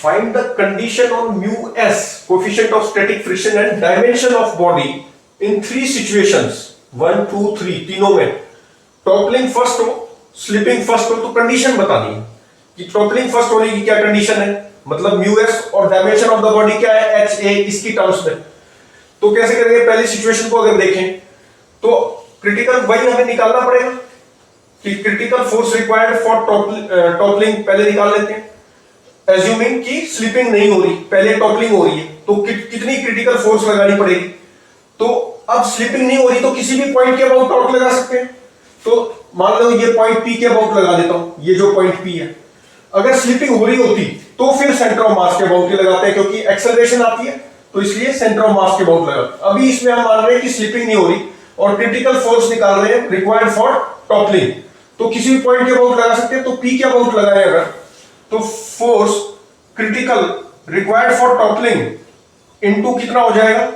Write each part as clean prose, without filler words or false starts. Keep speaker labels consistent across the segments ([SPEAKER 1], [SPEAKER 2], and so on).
[SPEAKER 1] Find the condition on mu s, coefficient of static friction and dimension of body in three situations. 1, 2, 3 तीनों में toppling first हो, slipping first हो, तो condition बतानी है कि टॉपलिंग फर्स्ट होने की क्या कंडीशन है, मतलब म्यू एस और डायमेंशन ऑफ द बॉडी क्या है, एच ए, इसकी टर्म्स में। तो कैसे करेंगे, पहली सिचुएशन को अगर देखें तो क्रिटिकल वही हमें निकालना पड़ेगा कि critical force required for toppling पहले निकाल लेते हैं। एज्यूमिंग कि स्लिपिंग नहीं हो रही, पहले टॉपलिंग हो रही है, तो कितनी क्रिटिकल फोर्स लगानी पड़ेगी। तो अब स्लिपिंग नहीं हो रही तो किसी भी पॉइंट के अबाउट टॉर्क लगा सकते हैं। तो मान लो ये पॉइंट पी के अबाउट लगा देता हूं, ये जो पॉइंट पी है। अगर स्लिपिंग हो रही होती तो फिर सेंटर ऑफ मास के अबाउट ही लगाते हैं, क्योंकि एक्सेलरेशन आती है, तो इसलिए सेंटर ऑफ मास के अबाउट लगाते हैं। अभी इसमें हम मान रहे हैं कि स्लिपिंग नहीं हो रही और क्रिटिकल फोर्स निकाल रहे हैं रिक्वायर्ड फॉर टॉपलिंग, तो किसी भी पॉइंट के अबाउट लगा सकते हैं। तो पी के अबाउट लगाए अगर, तो force critical required for toppling into कितना हो जाएगा,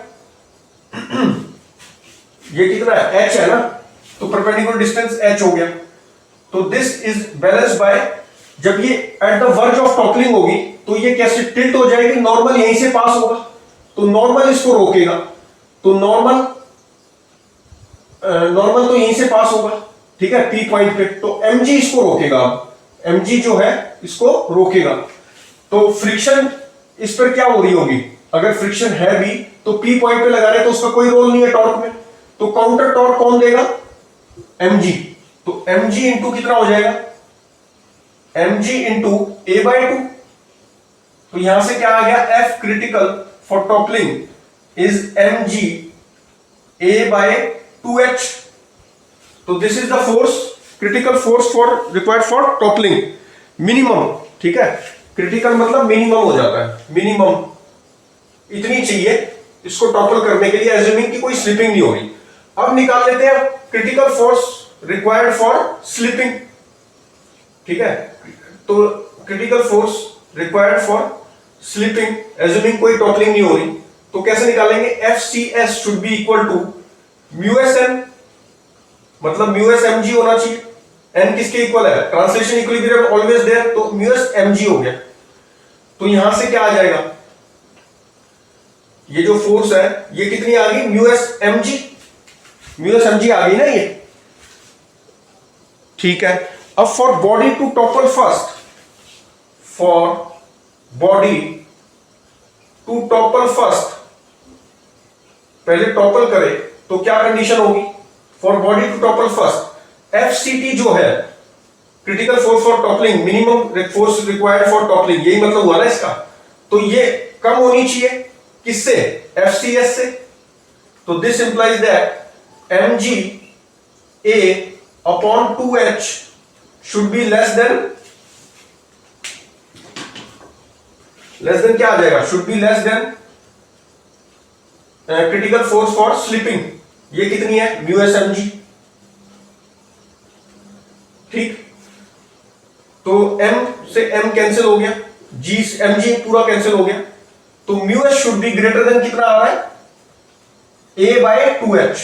[SPEAKER 1] ये कितना है, h है ना, तो परपेंडिकुलर डिस्टेंस h हो गया। तो दिस इज बैलेंस्ड बाय, जब ये eight the verge of toppling होगी तो ये कैसे टिल्ट हो जाएगी, नॉर्मल यहीं से पास होगा, तो नॉर्मल इसको रोकेगा, तो नॉर्मल तो यहीं से पास होगा, ठीक है, पी पॉइंट पे, तो mg इसको रोकेगा। अब mg जो है इसको रोकेगा, तो फ्रिक्शन इस पर क्या हो रही होगी, अगर फ्रिक्शन है भी तो पी पॉइंट पे लगा रहे तो उसका कोई रोल नहीं है टॉर्क में, तो काउंटर टॉर्क कौन देगा, mg। तो mg इंटू कितना हो जाएगा, mg इंटू a/2। तो यहां से क्या आ गया, F critical for toppling is mg a/2h। तो this is the force, critical force for required for toppling minimum, ठीक है, क्रिटिकल मतलब मिनिमम हो जाता है, मिनिमम इतनी चाहिए इसको टॉपल करने के लिए, एज्यूमिंग कि कोई स्लिपिंग नहीं हो रही। अब निकाल लेते हैं critical force required for slipping, ठीक है, तो critical force required for slipping assuming कोई टॉपलिंग नहीं हो रही, तो कैसे निकालेंगे, FCS should be equal to mu S N, मतलब म्यू एस mg होना चाहिए, n किसके इक्वल है, ट्रांसलेशन इक्विलिब्रियम ऑलवेज देयर, तो म्यू एस mg हो गया। तो यहां से क्या आ जाएगा, ये जो फोर्स है ये कितनी आ गई, म्यू एस mg आ गई ना ये, ठीक है। अब for body to topple first, for body to topple first, पहले टॉपल करे तो क्या कंडीशन होगी, for body to topple first FCT जो है critical force for toppling, minimum force required for toppling, यही मतलब हुआ ना इसका, तो ये कम होनी चाहिए किससे, FCS से। तो this implies that mg a upon 2h should be less than क्या आ जाएगा, should be less than critical force for slipping, ये कितनी है, म्यू एस mg, ठीक। तो m से m कैंसिल हो गया, g mg पूरा कैंसिल हो गया, तो mu S should be greater then कितना आ रहा है, a/2h।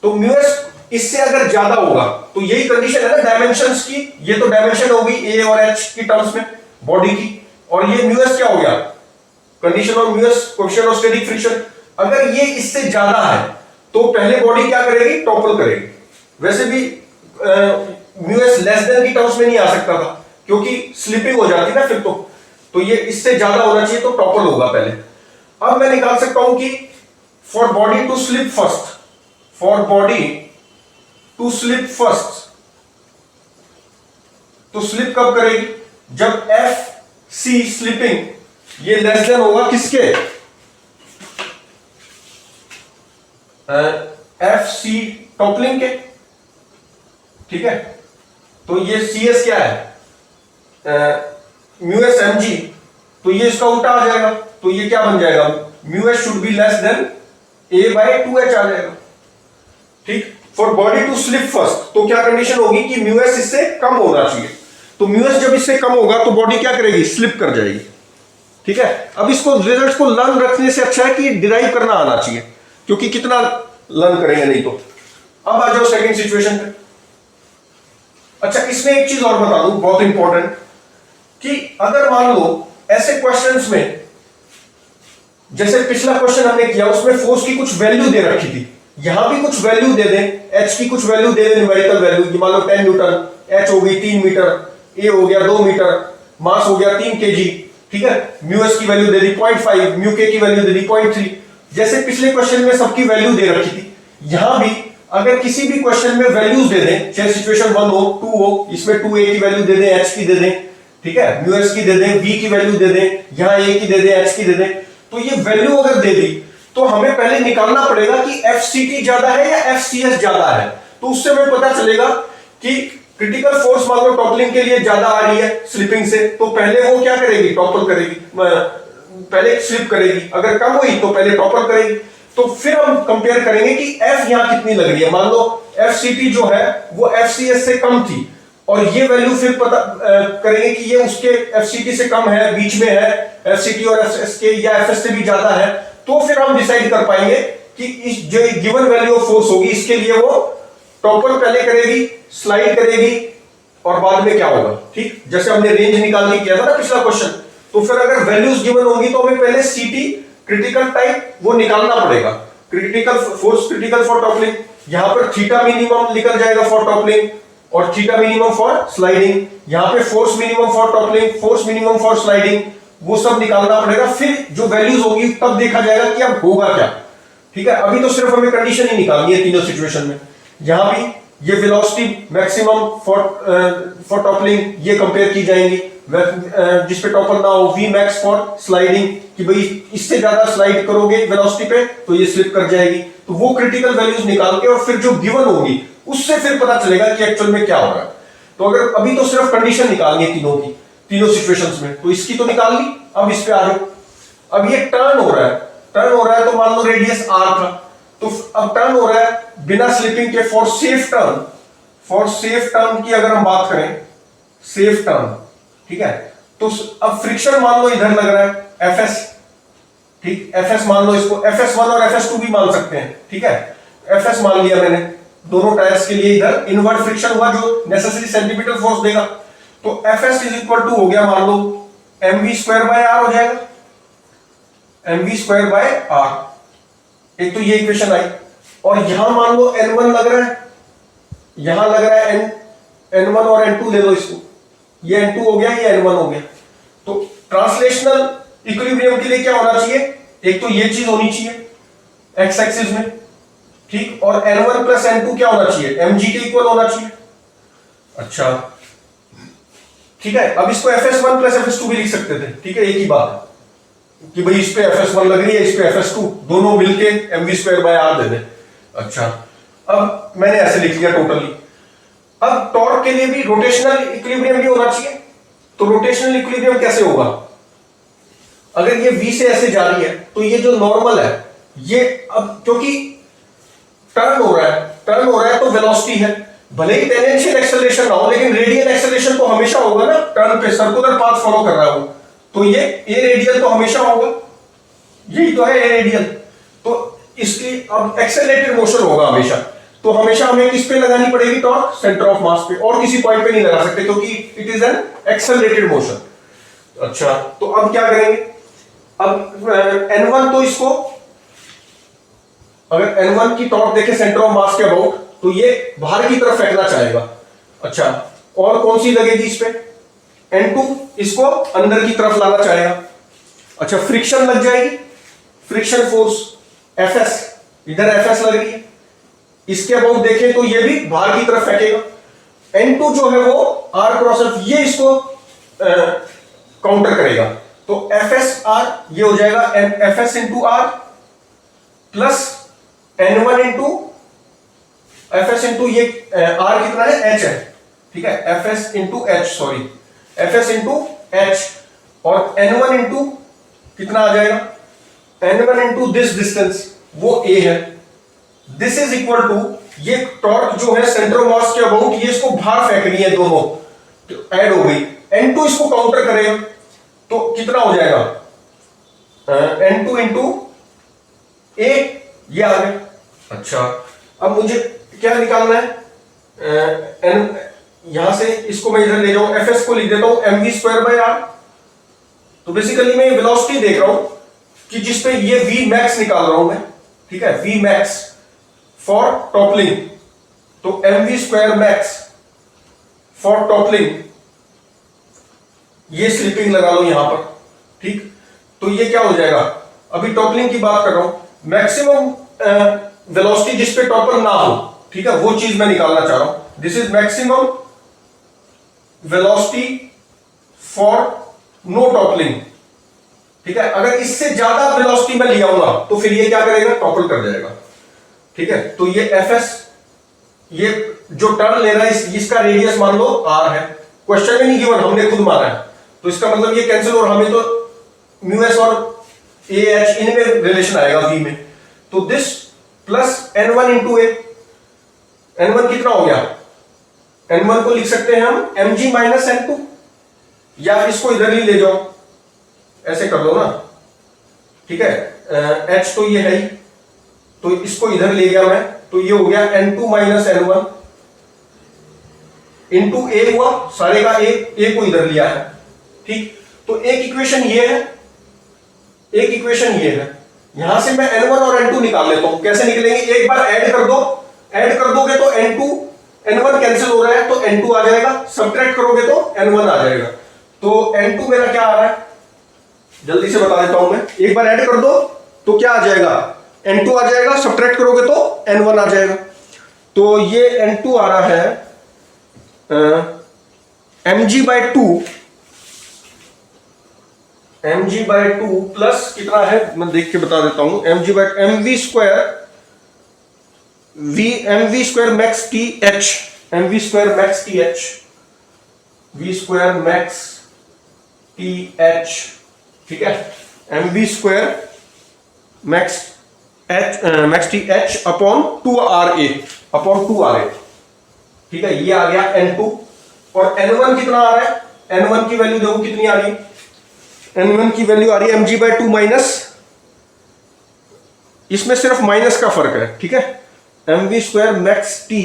[SPEAKER 1] तो म्यू एस इससे अगर ज्यादा होगा तो यही कंडीशन है ना डायमेंशंस की, ये तो डायमेंशन होगी a और h की टर्म्स में बॉडी की, और ये म्यू एस क्या हो गया, condition of mu S coefficient of static friction. अगर ये इससे ज्यादा है तो पहले बॉडी क्या करेगी, टॉपल करेगी। वैसे भी म्यू एस लेस देन की टर्म्स में नहीं आ सकता था क्योंकि स्लिपिंग हो जाती ना फिर, तो ये इससे ज्यादा होना चाहिए, तो टॉपल होगा पहले। अब मैं निकाल सकता हूं कि for body to slip first, for body to slip first, तो स्लिप कब करेगी, जब FC स्लिपिंग ये लेस देन होगा किसके, FC टॉपलिंग के, ठीक है। तो ये CS क्या है, म्यू एस mg, तो ये इसका उल्टा आ जाएगा, तो ये क्या बन जाएगा, mu S should be less than a/2h आ जाएगा, ठीक। For body to slip first, तो क्या कंडीशन होगी कि म्यू एस इससे कम होना चाहिए, तो म्यू एस जब इससे कम होगा तो बॉडी क्या करेगी, स्लिप कर जाएगी, ठीक है। अब इसको रिजल्ट को लर्न रखने से अच्छा है कि डिराइव करना आना चाहिए, क्योंकि कितना लर्न करेंगे नहीं तो। अब आ जाओ सेकंड सिचुएशन पे। अच्छा, इसमें एक चीज और बता दूं बहुत इंपॉर्टेंट, कि अगर मान लो ऐसे क्वेश्चंस में, जैसे पिछला क्वेश्चन हमने किया उसमें फोर्स की कुछ वैल्यू दे रखी थी, यहां भी कुछ वैल्यू दे दें, एच की कुछ वैल्यू दे दें, न्यूमेरिकल वैल्यू, मान लो 10 न्यूटन, एच हो गई 3 मीटर, ए हो गया 2 मीटर, मास हो गया 3 केजी, ठीक है, म्यू एस की वैल्यू दे दी 0.5, म्यू के की वैल्यू दे दी 0.3, जैसे पिछले क्वेश्चन में सबकी वैल्यू दे रखी थी, यहां भी अगर किसी भी क्वेश्चन में वैल्यूज दे दें, चाहे सिचुएशन 1 हो 2 हो, इसमें 2a की वैल्यू दे दें, एच की दे दें, ठीक है, म्यू एस की दे दें, v की वैल्यू दे दें, यहां a की दे दें, h की दे दें, तो ये वैल्यू अगर दे दी तो हमें पहले निकालना पड़ेगा कि एफसीटी ज्यादा है या एफसीएस ज्यादा है, तो उससे हमें पता चलेगा कि क्रिटिकल फोर्स मान लो टॉपलिंग के लिए ज्यादा आ रही है स्लिपिंग से, तो पहले वो क्या करेगी, टॉपल करेगी, पहले स्लिप करेगी, अगर कम हुई तो पहले टॉपल करेगी, तो फिर हम कंपेयर करेंगे कि एफ यहां कितनी लग रही है, मान लो एफसीटी जो है वो एफसीएस से कम थी, और ये वैल्यू फिर पता करेंगे कि ये उसके एफसीटी से कम है, बीच में है, एफसीटी और एफएस के या एफएस से भी ज्यादा है, तो फिर हम डिसाइड कर पाएंगे कि इस जो गिवन वैल्यू ऑफ फोर्स होगी इसके लिए वो टॉपल पहले करेगी, स्लाइड करेगी, और बाद में क्या होगा, ठीक, जैसे हमने रेंज निकालने किया था ना पिछला क्वेश्चन, तो फिर अगर वैल्यूज गिवन होंगी तो हमें पहले सीटी क्रिटिकल टाइप वो निकालना पड़ेगा, critical force critical for toppling, यहां पर थीटा मिनिमम निकल जाएगा फॉर टॉपलिंग और थीटा मिनिमम फॉर स्लाइडिंग, यहां पे force minimum for toppling, force minimum for sliding, वो सब निकालना पड़ेगा, फिर जो वैल्यूज होगी तब देखा जाएगा कि अब होगा क्या, ठीक है, अभी तो सिर्फ हमें कंडीशन ही निकालनी है तीनों सिचुएशन में, यहां भी ये वेलोसिटी मैक्सिमम फॉर टॉपलिंग ये कंपेयर की जाएंगी, जिस पे टॉपल ना हो, वी मैक्स फॉर स्लाइडिंग, कि भाई इससे ज्यादा स्लाइड करोगे वेलोसिटी पे तो ये स्लिप कर जाएगी, तो वो क्रिटिकल वैल्यूज निकाल के और फिर जो गिवन होगी उससे फिर पता चलेगा कि एक्चुअल में क्या हो रहा है, तो अगर अभी तो सिर्फ कंडीशन निकालनी है तीनों की, तीनों सिचुएशंस में, तो इसकी तो निकाल ली, अब इस पे आ जाओ, अब ये टर्न हो रहा है, टर्न हो रहा है तो मान लो रेडियस r था, तो अब टर्न हो रहा है बिना स्लिपिंग के, फॉर सेफ टर्न की अगर हम बात करें, सेफ टर्न, ठीक है, तो अब फ्रिक्शन मान लो इधर लग रहा है Fs, ठीक, Fs मान लो, इसको Fs1 और Fs2 भी मान सकते हैं, ठीक है, Fs मान लिया मैंने, दोनों टायर्स के लिए इधर इनवर्ट फ्रिक्शन हुआ जो नेसेसरी सेंटीमीटर फोर्स देगा, तो Fs इज इक्वल टू हो गया मान लो mv²/r हो जाएगा, mv²/r, एक तो ये इक्वेशन आई, और यहां मान लो n1 लग रहा है, यहां लग रहा है n1 और n2 ले लो इसको, ये n2 हो गया, ये n1 हो गया, तो ट्रांसलेशनल इक्विलिब्रियम के लिए क्या होना चाहिए, एक तो ये चीज होनी चाहिए एक्स एक्सिस में, ठीक, और n1 प्लस n2 क्या होना चाहिए, mg के इक्वल होना चाहिए, अच्छा, ठीक है, अब इसको fs1 प्लस fs2 भी लिख सकते थे, ठीक है, एक ही बात है कि भाई इस पे fs1 लग रही है, इस पे fs2, दोनों मिलके mv²/r दे दें, अच्छा, अब मैंने ऐसे लिख लिया टोटली, अब टॉर्क के लिए भी रोटेशनल इक्विलिब्रियम भी होना चाहिए, तो रोटेशनल इक्विलिब्रियम कैसे होगा, अगर ये v से ऐसे जा रही है तो ये जो नॉर्मल है ये, अब क्योंकि टर्न हो रहा है तो वेलोसिटी है, भले ही टेंजेंशियल एक्सेलरेशन ना हो लेकिन रेडियल एक्सेलरेशन तो हमेशा होगा ना, टर्न पे सर्कुलर पाथ फॉलो कर रहा हो, तो ये ए रेडियल तो हमेशा होगा, यही तो है ए रेडियल, तो इसकी अब एक्सेलरेटेड मोशन होगा हमेशा, तो हमेशा हमें किस पे लगानी पड़ेगी टॉर्क, सेंटर ऑफ मास पे, और किसी पॉइंट पे नहीं लगा सकते क्योंकि it is an accelerated motion, अच्छा, तो अब क्या करेंगे, अब n1 तो इसको, अगर n1 की टॉर्क देखे सेंटर ऑफ मास के अबाउट, तो ये बाहर की तरफ फेंकना चाहेगा, अच्छा, और कौन सी लगेगी इस पे, n2 इसको अंदर की तरफ लाना चाहेगा, अच्छा, फ्रिक्शन लग जाएगी, फ्रिक्शन फोर्स Fs, इधर Fs लग रही है, इसके अबाउट देखें तो ये भी बाहर की तरफ फेंकेगा, n2 जो है वो r क्रॉस f, ये इसको काउंटर करेगा, तो FSR ये हो जाएगा Fs into r plus n1 into Fs into ये r कितना है, h है, ठीक है, Fs into h, sorry, Fs into h, और n1 इंटू कितना आ जाएगा, n1 इंटू दिस डिस्टेंस वो a है, दिस इज इक्वल टू ये टॉर्क जो है सेंटर ऑफ मास के अबाउट, ये इसको बाहर फेंकनी है, दोनों तो ऐड हो गई, n2 इसको काउंटर करेगा तो कितना हो जाएगा, n2 इंटू a, ये आ गया, अच्छा, अब मुझे क्या निकालना है, यहां से इसको मैं इधर ले जाऊं, एफ एस को लिख देता हूं M V square by R. तो बेसिकली मैं वेलोसिटी देख रहा हूं कि जिसपे ये वी मैक्स निकाल रहा हूं मैं, ठीक है, वी मैक्स फॉर टॉपलिंग। तो M V square max for toppling, ये स्लिपिंग लगा लो यहां पर, ठीक। तो ये क्या हो जाएगा, अभी टॉपलिंग की बात कर रहा हूं, मैक्सिमम वेलोसिटी जिसपे टॉपर ना हो, ठीक है, वो चीज मैं निकालना चाह रहा हूं। This is maximum velocity for no toppling, ठीक है। अगर इससे ज्यादा वेलोसिटी में ले आऊंगा तो फिर ये क्या करेगा, टॉपल कर जाएगा, ठीक है। तो ये एफ एस, ये जो टर्न ले रहा है इसका रेडियस मान लो आर है, क्वेश्चन में नहीं गिवन, हमने खुद माना है। तो इसका मतलब ये कैंसिल, और हमें तो म्यू एस और ए एच इनमें रिलेशन आएगा वी में। तो this plus N one into A, N one कितना हो गया, एन वन को लिख सकते हैं हम M G minus N two, या इसको इधर ही ले जाओ, ऐसे कर लो ना, ठीक है। एच तो ये है ही, तो इसको इधर ले गया मैं, तो ये हो गया N two minus N one into A हुआ, सारे का ए को इधर लिया है, ठीक। तो एक इक्वेशन ये है, एक इक्वेशन ये है। यहां से मैं n1 और n2 निकाल लेता हूं, कैसे निकलेंगे, एक बार ऐड कर दो, ऐड कर दोगे तो n2 n1 कैंसिल हो रहा है तो n2 आ जाएगा, सब्ट्रैक्ट करोगे तो n1 आ जाएगा। तो n2 मेरा क्या आ रहा है, जल्दी से बता देता हूं मैं, एक बार ऐड कर दो तो क्या आ जाएगा, n2 आ जाएगा, सब्ट्रैक्ट करोगे तो n1 आ जाएगा। तो ये n2 आ रहा है mg by two, mg by two plus कितना है मैं देख के बता देता हूं, mg by M V square, M V square max T H, M V square max T H, V square max T H, ठीक है, M V square max H, max T H upon 2 RA, upon 2 RA, ठीक है। ये आ गया n2, और n1 कितना आ रहा है, n1 की वैल्यू देखो कितनी आ रही है, n1 की वैल्यू आ रही है mg बाई टू माइनस, इसमें सिर्फ माइनस का फर्क है, ठीक है, M V square max T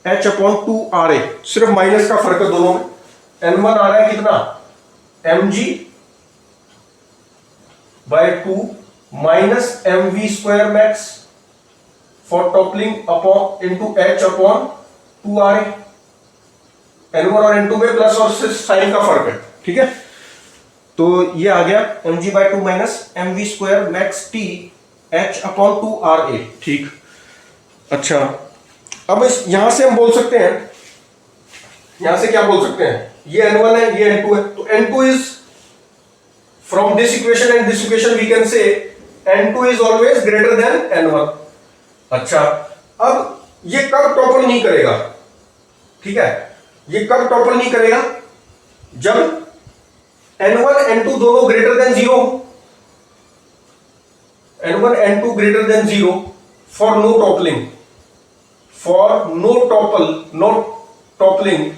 [SPEAKER 1] H upon 2 RA, सिर्फ माइनस का फर्क है दोनों में। n1 आ रहा है कितना, mg by two minus M V square max for toppling upon into H upon 2 RA, n1 और n2 में प्लस और सिर्फ साइन का फर्क है, ठीक है। तो ये आ गया mg by two minus M V square max T H upon 2 RA, ठीक। अच्छा, अब यहां से हम बोल सकते हैं, यहां से क्या बोल सकते हैं, ये n1 है, ये n2 है, तो n2 is from this equation and this equation we can say n2 is always greater than n1। अच्छा, अब ये कब टॉपल नहीं करेगा, ठीक है, ये कब टॉपल नहीं करेगा, जब n1 n2 दोनों greater than 0, n1 n2 greater than 0 for no toppling, for no topple, no toppling,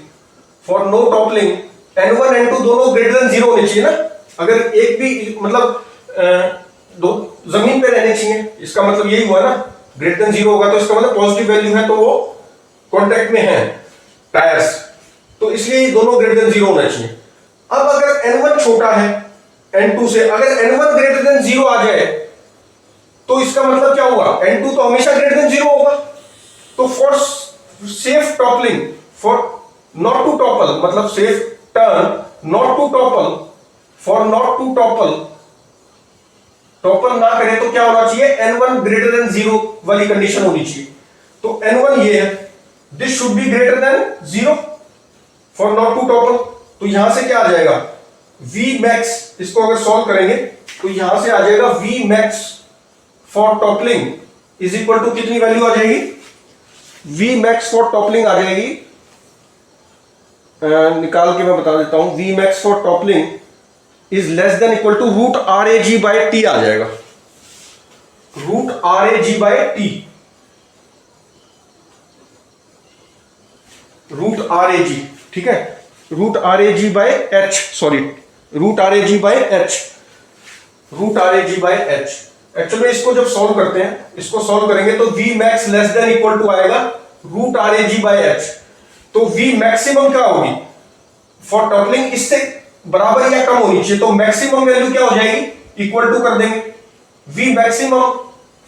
[SPEAKER 1] for no toppling n1 n2 दोनों ग्रेटर देन 0 होने चाहिए ना। अगर एक भी मतलब दो जमीन पे रहने चाहिए, इसका मतलब यही हुआ ना, ग्रेटर देन 0 होगा तो इसका मतलब पॉजिटिव वैल्यू है, तो वो कॉन्टेक्ट में है टायर्स, तो इसलिए दोनों ग्रेटर देन 0 होना चाहिए। अब अगर n1 छोटा है n2 से, अगर n1 ग्रेटर देन 0 आ जाए तो इसका मतलब क्या हुआ, n2 तो हमेशा ग्रेटर देन 0 होगा। तो for safe toppling, for not to topple, मतलब safe turn, not to topple, for not to topple, topple ना करे तो क्या होना चाहिए, n1 ग्रेटर देन 0 वाली कंडीशन होनी चाहिए। तो n1 ये है, this should be greater than 0 for not to topple. तो यहां से क्या आ जाएगा, V max, इसको अगर सॉल्व करेंगे तो यहां से आ जाएगा V max for toppling is equal to कितनी वैल्यू आ जाएगी, V max फॉर टॉपलिंग आ जाएगी, निकाल के मैं बता देता हूं, V max for toppling is less than equal to root RAG by T आ जाएगा, root RAG by T, root RAG, ठीक है, root RAG by H, sorry root RAG by H, root RAG by H. Actually इसको जब solve करते हैं, इसको solve करेंगे तो V max less than equal to आएगा रूट RAG बाई एच। तो V मैक्सिमम क्या होगी फॉर टॉपलिंग, इससे बराबर या कम होनी चाहिए, तो मैक्सिमम वैल्यू क्या हो जाएगी इक्वल टू कर देंगे V maximum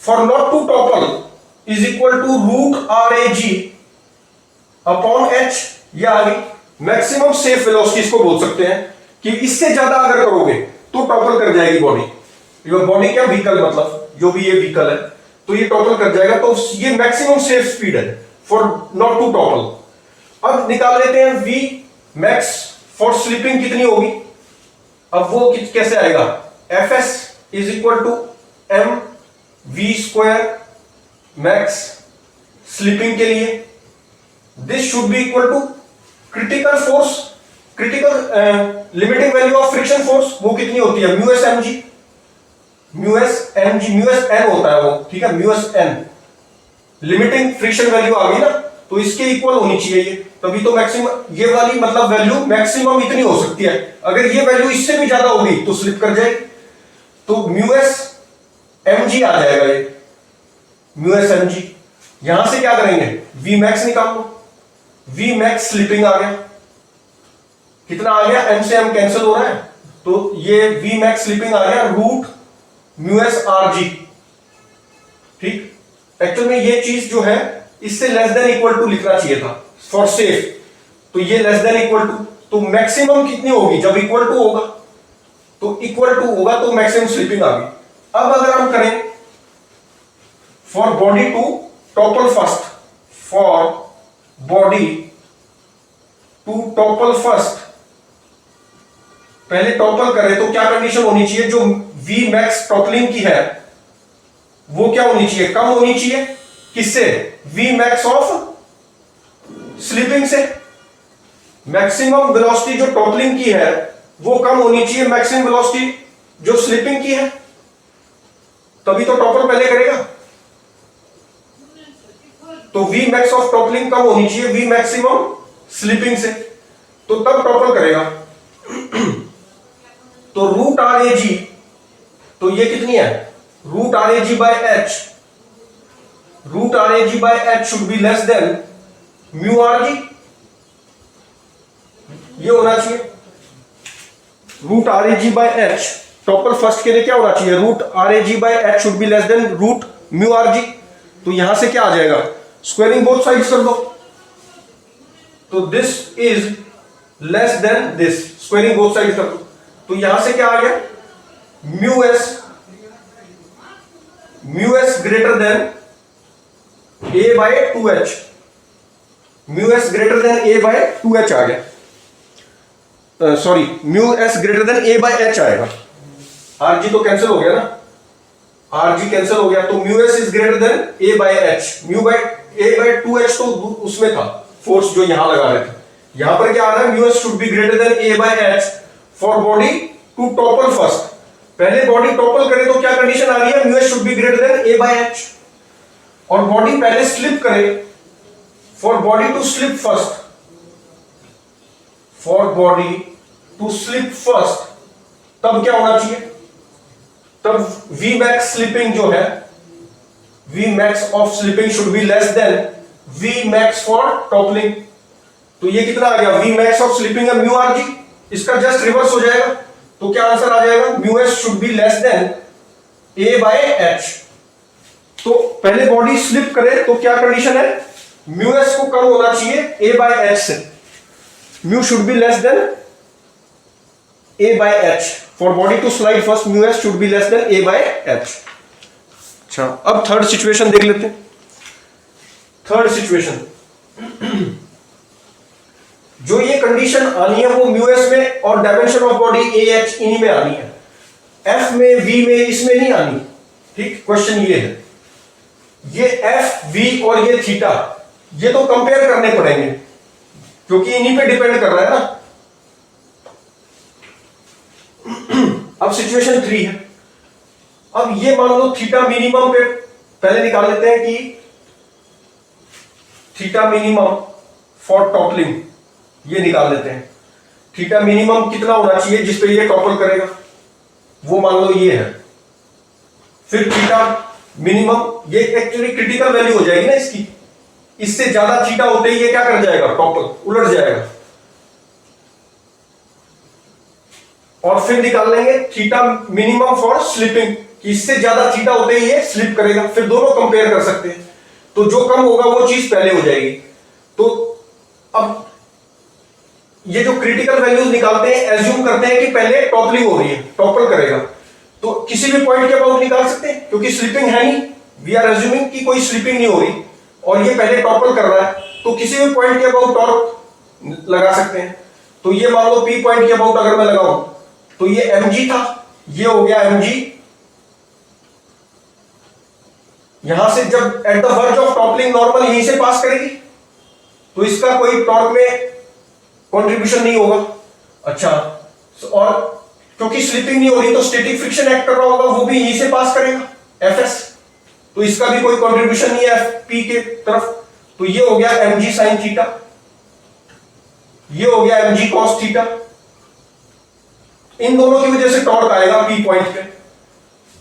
[SPEAKER 1] for not to topple is equal to root RAG upon H। ये आ गई मैक्सिमम सेफ वेलोसिटी, इसको बोल सकते हैं कि इससे ज्यादा अगर करोगे तो टॉपल कर जाएगी बॉडी। योर बॉडी क्या व्हीकल, मतलब जो भी ये व्हीकल है तो ये टॉपल कर जाएगा, तो ये मैक्सिमम सेफ स्पीड है फॉर नॉट टू टॉपल। अब निकाल लेते हैं V मैक्स फॉर स्लीपिंग कितनी होगी। अब वो कैसे आएगा, Fs is equal to m v square max slipping के लिए, this should be equal to critical force, critical limiting value of friction force, वो कितनी होती है mu S M G, mu S N होता है वो, ठीक है, mu S N limiting friction value आ गई ना, तो इसके इक्वल होनी चाहिए ये, तभी तो मैक्सिमम ये वाली मतलब वैल्यू मैक्सिमम इतनी हो सकती है। अगर ये वैल्यू इससे भी ज्यादा होगी तो स्लिप कर जाएगी, तो म्यू एस एम जी आ जाएगा ये, म्यू एस एम जी। यहां से क्या करेंगे वी मैक्स निकाल लो, वी मैक्स स्लिपिंग आ गया, कितना आ गया, एम से एम कैंसिल हो रहा है, तो ये वी मैक्स स्लिपिंग आ गया root mu S R G. ठीक, एक्चुअल में ये चीज जो है इससे लेस देन इक्वल टू लिखना चाहिए था फॉर सेफ, तो ये लेस देन इक्वल टू, तो मैक्सिमम कितनी होगी जब इक्वल टू होगा, तो इक्वल टू होगा तो मैक्सिमम स्लिपिंग आ गई। अब अगर हम करें for body to topple first, for body to topple first, पहले टॉपल करें तो क्या कंडीशन होनी चाहिए, जो वी मैक्स टॉपलिंग की है वो क्या होनी चाहिए, कम होनी चाहिए, किससे, वी मैक्स ऑफ स्लीपिंग से। मैक्सिमम वेलोसिटी जो टॉपलिंग की है वो कम होनी चाहिए मैक्सिमम वेलोसिटी जो स्लीपिंग की है, तभी तो टॉपल पहले करेगा। तो वी मैक्स ऑफ टॉपलिंग कम होनी चाहिए वी मैक्सिमम स्लीपिंग से, तो तब टॉपल करेगा। तो रूट आर ए जी, तो ये कितनी है, root R A G by H, root R A G by H should be less than mu R G, ये होना चाहिए root R A G by H, topple first के लिए क्या होना चाहिए, root R A G by H should be less than root mu R G. तो यहां से क्या आ जाएगा, स्क्वायरिंग बोथ साइड्स कर दो, तो this is less than this, squaring both sides कर दो, तो यहां से क्या आ गया, mu S greater than A by 2h, mu S greater than A by 2h आ गया, sorry mu S greater than A by H आएगा, आर जी तो कैंसिल हो गया ना, आर जी कैंसिल हो गया, तो mu S is greater than A by H, mu by A by 2h तो उसमें था फोर्स जो यहां लगा रहे थे, यहां पर क्या आ रहा है, mu S should be greater than A by H for body to topple first, पहले बॉडी टॉपल करे तो क्या कंडीशन आ रही है, mu S should be greater than A by H, और बॉडी पहले स्लिप करे, for body to slip first, for body to slip first, तब क्या होना चाहिए, तब वी मैक्स स्लिपिंग जो है, V max of slipping should be less than V max for toppling, तो ये कितना आ गया, वी मैक्स ऑफ स्लिपिंग है म्यू आर जी, इसका जस्ट रिवर्स हो जाएगा, तो क्या आंसर आ जाएगा, mu S should be less than A by H. तो पहले बॉडी स्लिप करे तो क्या कंडीशन है, म्यू एस को कम होना चाहिए ए बाय एच से, mu should be less than A by H, for body to slide first mu S should be less than A by H. अच्छा, अब थर्ड सिचुएशन देख लेते हैं, थर्ड सिचुएशन जो ये कंडीशन आनी है वो म्यू एस में और dimension of body A H इन्हीं में आनी है, एफ में वी में इसमें नहीं आनी। ठीक, क्वेश्चन ये है, ये एफ वी और ये थीटा ये तो कंपेयर करने पड़ेंगे क्योंकि इन्हीं पे डिपेंड कर रहा है ना। अब सिचुएशन 3 है, अब ये मान लो थीटा मिनिमम पे पहले निकाल लेते हैं कि थीटा मिनिमम फॉर टॉपलिंग, ये निकाल लेते हैं, थीटा मिनिमम कितना होना चाहिए जिसपे ये टॉपल करेगा, वो मान लो ये है, फिर थीटा मिनिमम, ये एक्चुअली क्रिटिकल वैल्यू हो जाएगी ना इसकी, इससे ज्यादा थीटा होते ही ये क्या कर जाएगा, टॉपल उलट जाएगा। और फिर निकाल लेंगे थीटा मिनिमम फॉर स्लिपिंग, इससे ज्यादा थीटा होते ही ये स्लिप करेगा। फिर दोनों कंपेयर कर सकते हैं, तो जो कम होगा वो चीज पहले हो जाएगी। तो अब ये जो क्रिटिकल वैल्यूज निकालते हैं, एज्यूम करते हैं कि पहले टॉपलिंग हो रही है, टॉपल करेगा, तो किसी भी पॉइंट के अबाउट निकाल सकते हैं, क्योंकि स्लिपिंग है नहीं, वी आर एज्यूमिंग कि कोई स्लिपिंग नहीं हो रही और ये पहले टॉपल कर रहा है, तो किसी भी पॉइंट के अबाउट टॉर्क लगा सकते हैं। तो ये मान लो पी पॉइंट के अबाउट अगर मैं लगाऊं, तो ये mg था, ये हो गया mg। यहां से जब eight the verge of toppling normal यहीं से पास करेगी, तो इसका कोई टॉर्क में कंट्रीब्यूशन नहीं होगा। अच्छा, और क्योंकि स्लिपिंग नहीं हो रही तो स्टैटिक फ्रिक्शन एक्ट कर रहा होगा, वो भी यहीं से पास करेगा Fs, तो इसका भी कोई कंट्रीब्यूशन नहीं है P के तरफ। तो ये हो गया mg sin थीटा, ये हो गया mg cos थीटा। इन दोनों की वजह से टॉर्क आएगा P पॉइंट पे।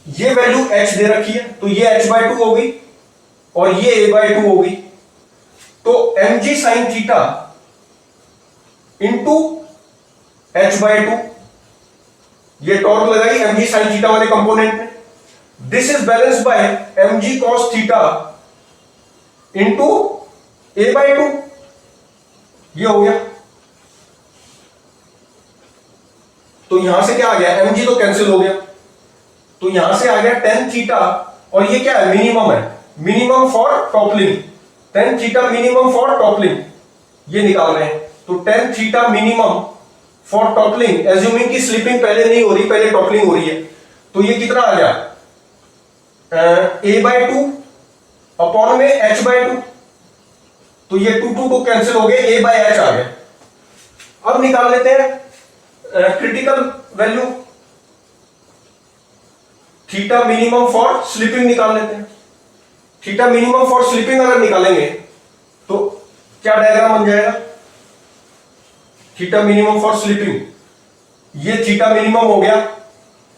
[SPEAKER 1] ये वैल्यू h दे रखी है, तो ये h/2 हो गई और ये a/2 हो गई। तो mg sin theta into h/2, ये टॉर्क लगाई mg sin थीटा वाले कंपोनेंट में। This is balanced bye mg cos theta into a/2, ये हो गया। तो यहां से क्या आ गया, mg तो कैंसिल हो गया, तो यहां से आ गया tan थीटा, और ये क्या है, मिनिमम है, minimum for toppling, tan theta minimum for toppling, ये निकाल रहे हैं। तो tan theta minimum for toppling, assuming कि स्लिपिंग पहले नहीं हो रही, पहले टॉपलिंग हो रही है, तो ये कितना आ गया, a/2 अपॉन में h/2, तो ये 2 कैंसिल हो गए, a/h आ गया। अब निकाल लेते हैं critical value, theta minimum for slipping निकाल लेते हैं। थीटा मिनिमम फॉर स्लिपिंग अगर निकालेंगे तो क्या डायग्राम बन जाएगा, थीटा मिनिमम फॉर स्लिपिंग, ये थीटा मिनिमम हो गया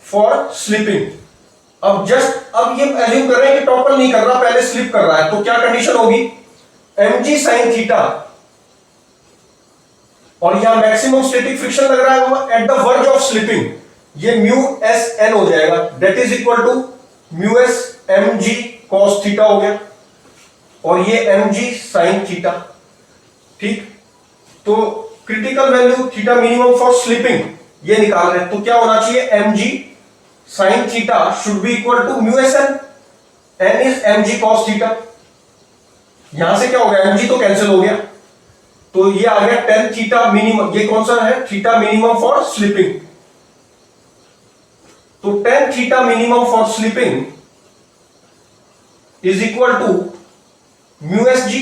[SPEAKER 1] फॉर स्लिपिंग। अब ये एज्यूम कर रहे हैं कि टॉपल नहीं कर रहा, पहले स्लिप कर रहा है, तो क्या कंडीशन होगी, mg sin थीटा, और यहां मैक्सिमम स्टैटिक फ्रिक्शन लग रहा है at the verge of slipping, ये μsn हो जाएगा, that is equal to μs mg cos theta हो गया, और ये mg sin थीटा। ठीक, तो critical value theta minimum for slipping ये निकाल रहे हैं, तो क्या होना चाहिए, mg sin theta should be equal to μsn, n is mg cos theta. यहां से क्या हो गया, mg तो कैंसिल हो गया, तो ये आ गया tan थीटा मिनिमम, ये कौन सा है, थीटा मिनिमम फॉर स्लिपिंग। तो tan theta minimum for slipping is equal to μsg,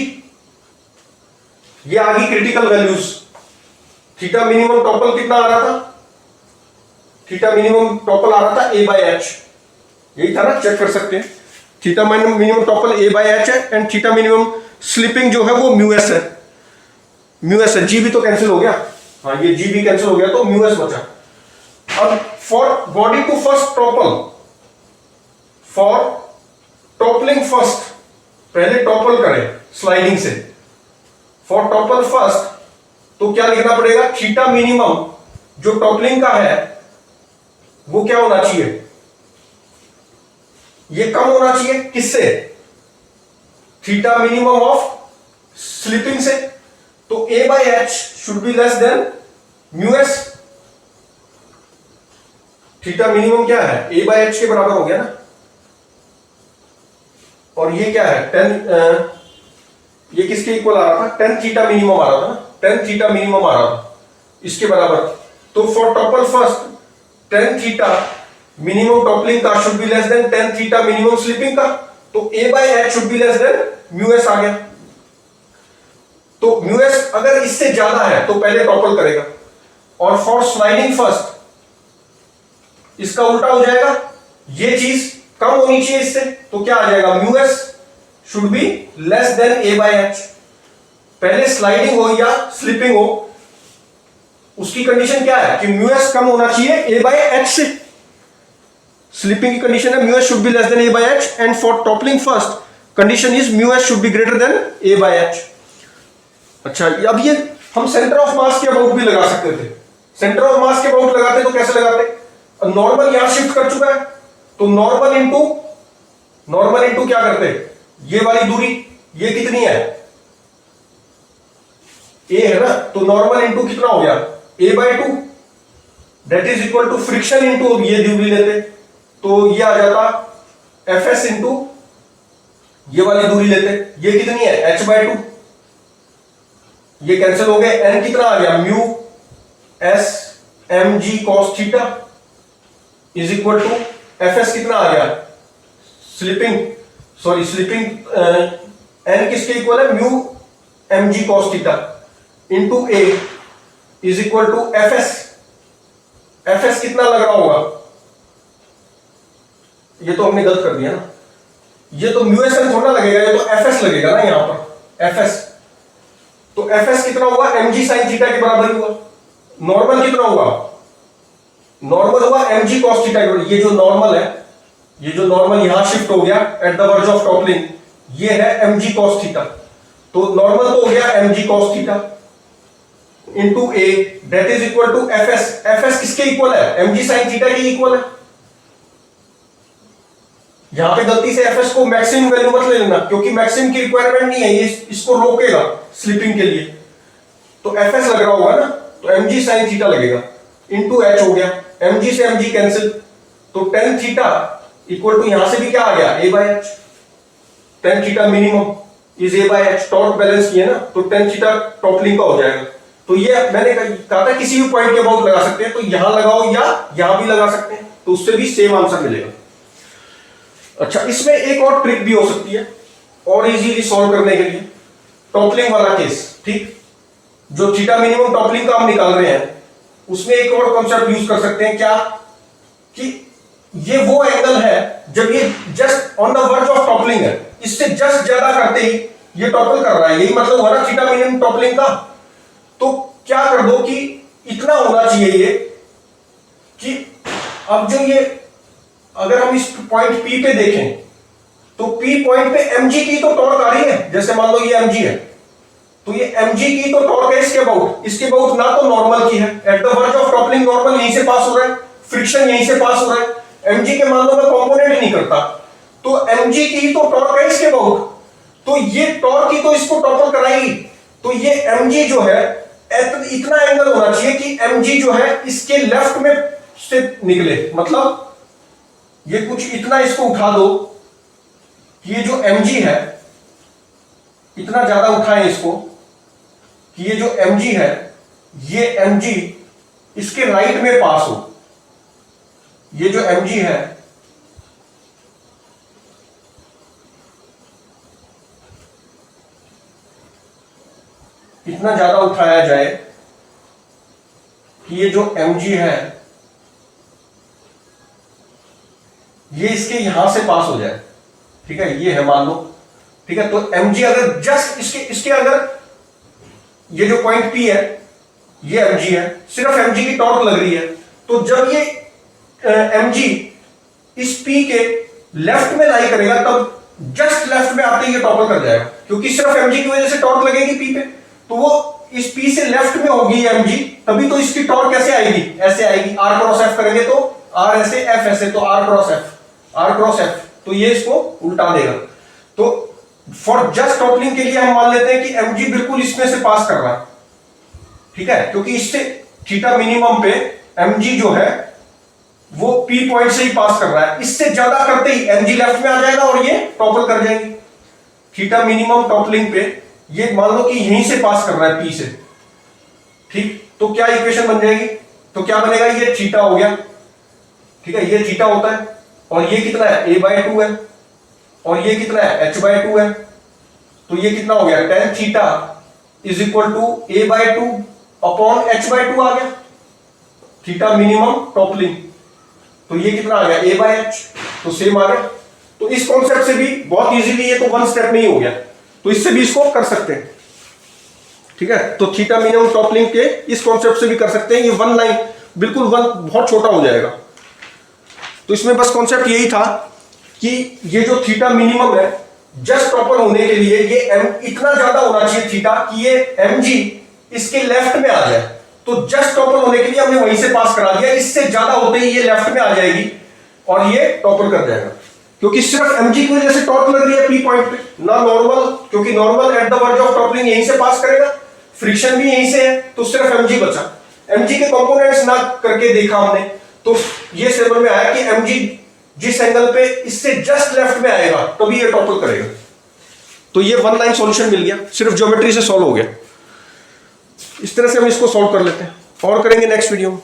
[SPEAKER 1] ये आ गई critical values. Theta minimum topple कितना आ रहा था, थीटा मिनिमम टॉपल आ रहा था a/h, यही था ना, चेक कर सकते हैं। थीटा मिनिमम टॉपल a/h है, एंड थीटा मिनिमम स्लिपिंग जो है वो μs है, μs है, g भी तो कैंसिल हो गया, हाँ ये g भी कैंसिल हो गया, तो μs बचा। अब for body to first topple, for toppling first, पहले टॉपल करें स्लाइडिंग से, फॉर टॉपल फर्स्ट, तो क्या लिखना पड़ेगा, थीटा मिनिमम जो टॉपलिंग का है वो क्या होना चाहिए, ये कम होना चाहिए किससे, थीटा मिनिमम ऑफ स्लिपिंग से, तो a/h should be less than μs। Theta minimum क्या है, a/h के बराबर हो गया ना, और ये क्या है, ये किसके इक्वल आ रहा था, tan थीटा मिनिमम आ रहा था ना, tan थीटा मिनिमम आ रहा था इसके बराबर। तो for topple first tan theta minimum toppling का should be less than tan theta minimum slipping का, तो a/h should be less than μs आ गया। तो μs अगर इससे ज्यादा है तो पहले टॉपल करेगा, और फॉर स्लाइडिंग फर्स्ट इसका उल्टा हो जाएगा, ये चीज कम होनी चाहिए इससे, तो क्या आ जाएगा, μs should be less then a/h। पहले स्लाइडिंग हो या स्लिपिंग हो, उसकी कंडीशन क्या है कि μs कम होना चाहिए a/h से। स्लिपिंग की कंडीशन है μs should be less then a/h, and for toppling first condition is mu S should be greater than A by H. अच्छा, अब ये हम सेंटर ऑफ मास के अबाउट भी लगा सकते थे। सेंटर ऑफ मास के अबाउट लगाते तो कैसे लगाते? नॉर्मल यहां शिफ्ट कर चुका है, तो नॉर्मल इंटू क्या करते? ये वाली दूरी, ये कितनी है? ए है ना, तो नॉर्मल इंटू कितना हो गया? A by 2, that is equal to friction into ये दूरी लेते तो ये आ जाता एफ एस इंटू ये वाली दूरी लेते, ये कितनी है? एच बाय 2, ये कैंसिल हो गए, एन कितना आ गया? Mu S M G cos theta is equal to F S कितना आ गया? स्लिपिंग एन किसके इक्वल है? Mu M G cos theta into A is equal to F S. F S कितना लग रहा होगा? ये तो हमने गलत कर दिया ना, ये तो म्यू एस एन थोड़ा लगेगा, ये तो एफ एस लगेगा ना यहां पर, एफ एस। तो एफ एस कितना हुआ? एम जी साइन थीटा के बराबर हुआ। नॉर्मल कितना हुआ? नॉर्मल हुआ एम जी कॉस थीटा के बराबर। ये जो नॉर्मल है, ये जो नॉर्मल यहां शिफ्ट हो गया at the verge of toppling, ये है एम जी कॉस थीटा, तो नॉर्मल तो हो गया M G cos theta into A that is equal to F S. F S किसके इक्वल है? एम जी साइन थीटा के इक्वल है। यहां पे गलती से एफ एस को मैक्सिमम वैल्यू मत ले लेना, क्योंकि मैक्सिमम की रिक्वायरमेंट नहीं है, ये इसको रोकेगा स्लिपिंग के लिए। तो एफ एस लग रहा होगा ना, तो एम जी साइन थीटा लगेगा इंटू एच हो गया, एम जी से एम जी कैंसिल, तो टेन थीटा इक्वल टू यहां से भी क्या आ गया? A by H. Tan theta minimum is A by H, torque balance किया ना, तो टेन थीटा टॉपलिंग का हो जाएगा। तो ये मैंने कहा था किसी भी पॉइंट के अबाउट लगा सकते हैं, तो यहां लगाओ या यहां भी लगा सकते हैं, तो उससे भी सेम आंसर मिलेगा। अच्छा, इसमें एक और ट्रिक भी हो सकती है और इजीली सॉल्व करने के लिए, टॉपलिंग वाला केस, ठीक, जो थीटा मिनिमम टॉपलिंग का हम निकाल रहे हैं, उसमें एक और कॉन्सेप्ट यूज कर सकते हैं। क्या? कि ये वो एंगल है जब ये just on the verge of toppling है, इससे जस्ट ज्यादा करते ही ये टॉपल कर रहा है, यही मतलब हुआ ना थीटा मिनिमम टॉपलिंग का। तो क्या कर दो कि इतना होना चाहिए ये कि अब जो ये, अगर हम इस पॉइंट P पे देखें तो P पॉइंट पे mg की तो टॉर्क आ रही है, जैसे मान लो ये mg है, तो ये mg की तो टॉर्क है इसके अबाउट ना तो नॉर्मल की है, at the verge of toppling normal यहीं से पास हो रहा है, फ्रिक्शन यहीं से पास हो रहा है, mg के मान लो मैं कंपोनेंट ही नहीं करता, तो mg की तो टॉर्क है इसके अबाउट, तो ये टॉर्क ही तो इसको टॉपल कराएगी। तो ये mg जो है इतना एंगल होना चाहिए कि mg जो है इसके लेफ्ट में से निकले, मतलब ये कुछ इतना इसको उठा दो कि ये जो mg है इतना ज्यादा उठाएं इसको कि ये जो mg है ये mg इसके राइट में पास हो, ये जो mg है इतना ज्यादा उठाया जाए कि ये जो mg है ये इसके यहां से पास हो जाए, ठीक है, ये है मान लो, ठीक है। तो mg अगर जस्ट इसके अगर ये जो पॉइंट P है ये mg है, सिर्फ mg की टॉर्क लग रही है, तो जब ये mg इस P के लेफ्ट में लाई करेगा तब जस्ट लेफ्ट में आते ही ये टॉपल कर जाएगा, क्योंकि सिर्फ mg की वजह से टॉर्क लगेगी P पे, तो वो इस P से लेफ्ट में होगी ये mg, तभी तो इसकी टॉर्क कैसे आएगी? ऐसे आएगी, r क्रॉस f करेंगे तो r ऐसे f ऐसे, तो r क्रॉस f, तो ये इसको उल्टा देगा। तो फॉर जस्ट टॉपलिंग के लिए हम मान लेते हैं कि mg बिल्कुल इसमें से पास कर रहा है, ठीक है, क्योंकि इससे थीटा मिनिमम पे mg जो है वो P पॉइंट से ही पास कर रहा है, इससे ज्यादा करते ही mg लेफ्ट में आ जाएगा और ये टॉपल कर जाएगी। थीटा मिनिमम टॉपलिंग पे ये मान लो कि यहीं से पास कर रहा है P से, ठीक, तो क्या इक्वेशन बन जाएगी? तो क्या बनेगा? ये थीटा हो गया, ठीक है, ये थीटा होता है, और ये कितना है? a/2 है, और ये कितना है? h/2 है, तो ये कितना हो गया? tan theta is equal to a/2 upon h/2 आ गया, थीटा मिनिमम टॉपलिंग, तो ये कितना आ गया? a/h, तो सेम आ गया। तो इस कॉन्सेप्ट से भी बहुत इजीली, ये तो वन स्टेप में ही हो गया, तो इससे भी इसको कर सकते हैं, ठीक है। तो थीटा मिनिमम टॉपलिंग के इस कॉन्सेप्ट से भी कर सकते हैं, ये वन लाइन बिल्कुल बहुत छोटा हो जाएगा। तो इसमें बस कॉन्सेप्ट यही था कि ये जो थीटा मिनिमम है जस्ट टॉपर होने के लिए ये एम इतना ज्यादा होना चाहिए थीटा कि ये एम जी इसके लेफ्ट में आ जाए। तो जस्ट टॉपर होने के लिए हमने वहीं से पास करा दिया, इससे ज्यादा होते ही ये लेफ्ट में आ जाएगी और ये टॉपर कर जाएगा, क्योंकि सिर्फ एमजी की वजह से टॉप लग रही है पी पॉइंट पे, ना नॉर्मल, क्योंकि normal at the verge of toppling यहीं से पास करेगा, फ्रिक्शन भी यहीं से है, तो सिर्फ एमजी बचा। एमजी के कंपोनेंट्स ना करके देखा हमने, तो ये समझ में आया कि एमजी जिस एंगल पे इससे जस्ट लेफ्ट में आएगा तभी ये टॉपल करेगा। तो ये वन लाइन सॉल्यूशन मिल गया, सिर्फ ज्योमेट्री से सॉल्व हो गया। इस तरह से हम इसको सॉल्व कर लेते हैं और करेंगे नेक्स्ट वीडियो में।